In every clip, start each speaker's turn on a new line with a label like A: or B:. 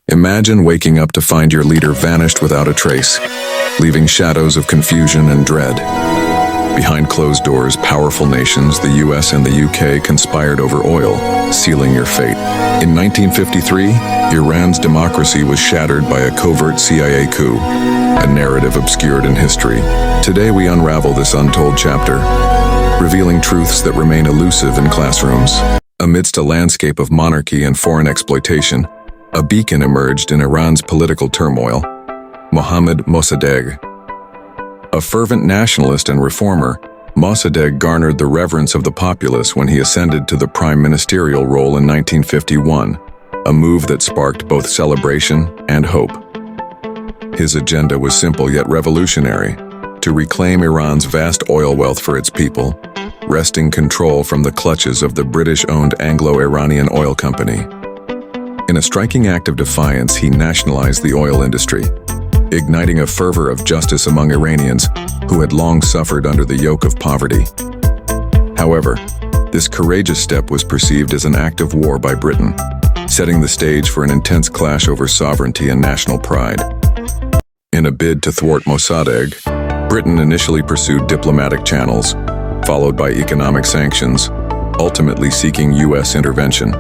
A: Imagine waking up to find your leader vanished without a trace, leaving shadows of confusion and dread. Behind closed doors, powerful nations, the US and the UK, conspired over oil, sealing your fate. In 1953, Iran's democracy was shattered by a covert CIA coup, a narrative obscured in history. Today we unravel this untold chapter, revealing truths that remain elusive in classrooms. Amidst a landscape of monarchy and foreign exploitation, a beacon emerged in Iran's political turmoil: Mohammad Mossadegh. A fervent nationalist and reformer, Mossadegh garnered the reverence of the populace when he ascended to the prime ministerial role in 1951, a move that sparked both celebration and hope. His agenda was simple yet revolutionary: to reclaim Iran's vast oil wealth for its people, wresting control from the clutches of the British-owned Anglo-Iranian oil company. In a striking act of defiance, he nationalized the oil industry, igniting a fervor of justice among Iranians who had long suffered under the yoke of poverty. However, this courageous step was perceived as an act of war by Britain, setting the stage for an intense clash over sovereignty and national pride. In a bid to thwart Mossadegh, Britain initially pursued diplomatic channels, followed by economic sanctions, ultimately seeking US intervention.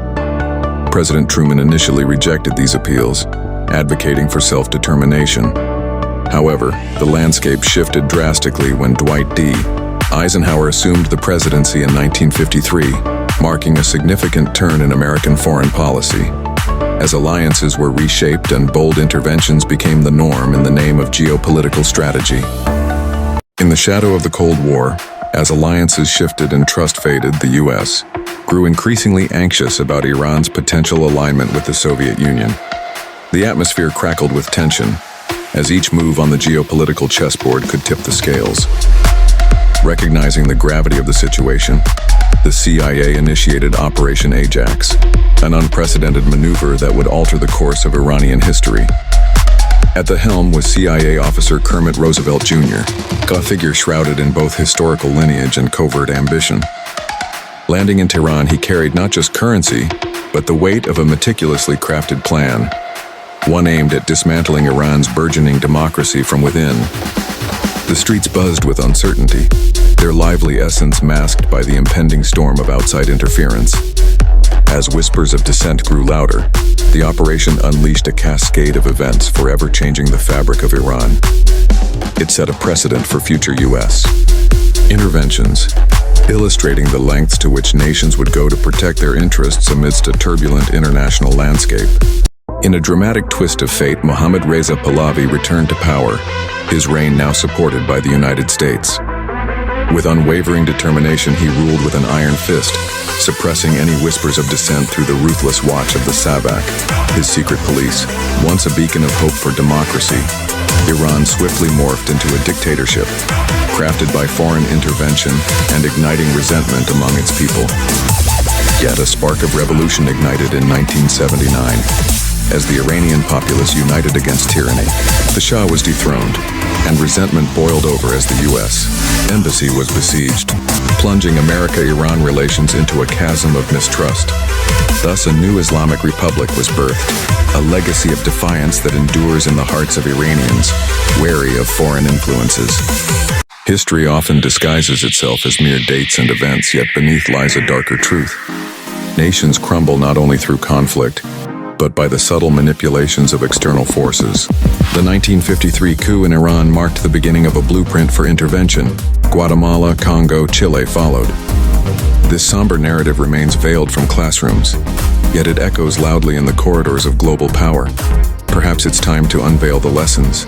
A: President Truman initially rejected these appeals, advocating for self-determination. However, the landscape shifted drastically when Dwight D. Eisenhower assumed the presidency in 1953, marking a significant turn in American foreign policy. As alliances were reshaped and bold interventions became the norm in the name of geopolitical strategy. In the shadow of the Cold War, as alliances shifted and trust faded, the US grew increasingly anxious about Iran's potential alignment with the Soviet Union. The atmosphere crackled with tension, as each move on the geopolitical chessboard could tip the scales. Recognizing the gravity of the situation, the CIA initiated Operation Ajax, an unprecedented maneuver that would alter the course of Iranian history. At the helm was CIA officer Kermit Roosevelt Jr., a figure shrouded in both historical lineage and covert ambition. Landing in Tehran, he carried not just currency, but the weight of a meticulously crafted plan, one aimed at dismantling Iran's burgeoning democracy from within. The streets buzzed with uncertainty, their lively essence masked by the impending storm of outside interference. As whispers of dissent grew louder, the operation unleashed a cascade of events forever changing the fabric of Iran. It set a precedent for future US interventions, illustrating the lengths to which nations would go to protect their interests amidst a turbulent international landscape. In a dramatic twist of fate, Mohammad Reza Pahlavi returned to power, his reign now supported by the United States. With unwavering determination, he ruled with an iron fist, suppressing any whispers of dissent through the ruthless watch of the Savak, his secret police. Once a beacon of hope for democracy, Iran swiftly morphed into a dictatorship, crafted by foreign intervention and igniting resentment among its people. Yet a spark of revolution ignited in 1979. As the Iranian populace united against tyranny, the Shah was dethroned, and resentment boiled over as the US embassy was besieged, plunging America-Iran relations into a chasm of mistrust. Thus, a new Islamic Republic was birthed, a legacy of defiance that endures in the hearts of Iranians, wary of foreign influences. History often disguises itself as mere dates and events, yet beneath lies a darker truth. Nations crumble not only through conflict, but by the subtle manipulations of external forces. The 1953 coup in Iran marked the beginning of a blueprint for intervention. Guatemala, Congo, Chile followed. This somber narrative remains veiled from classrooms, yet it echoes loudly in the corridors of global power. Perhaps it's time to unveil the lessons.